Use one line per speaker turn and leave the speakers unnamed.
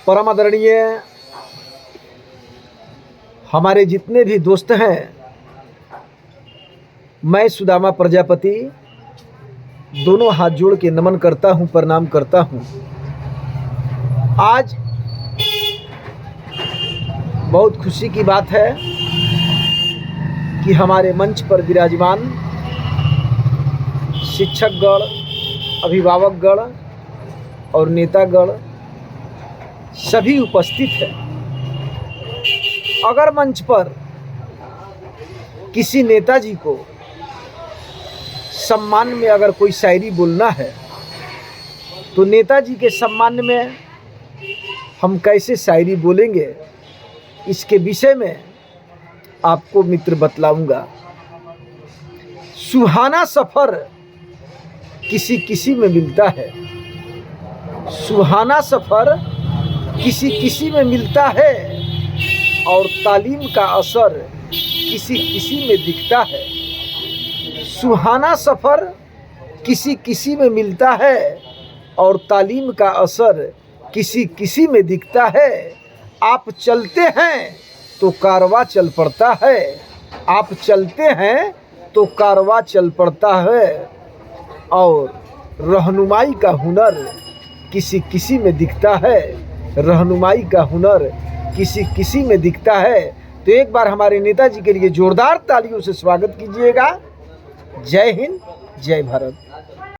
परम आदरणीय हमारे जितने भी दोस्त हैं, मैं सुदामा प्रजापति दोनों हाथ जोड़ के नमन करता हूं, प्रणाम करता हूं। आज बहुत खुशी की बात है कि हमारे मंच पर विराजमान शिक्षकगण, अभिभावकगण और नेतागण सभी उपस्थित हैं। अगर मंच पर किसी नेताजी को सम्मान में अगर कोई शायरी बोलना है तो नेताजी के सम्मान में हम कैसे शायरी बोलेंगे, इसके विषय में आपको मित्र बतलाऊंगा। सुहाना सफ़र किसी किसी में मिलता है, सुहाना सफ़र किसी किसी में मिलता है और तालीम का असर किसी किसी में दिखता है। सुहाना सफ़र किसी किसी में मिलता है और तालीम का असर किसी किसी में दिखता है। आप चलते हैं तो कारवां चल पड़ता है, आप चलते हैं तो कारवां चल पड़ता है और रहनुमाई का हुनर किसी किसी में दिखता है, रहनुमाई का हुनर किसी किसी में दिखता है। तो एक बार हमारे नेताजी के लिए जोरदार तालियों से स्वागत कीजिएगा। जय हिंद, जय भारत।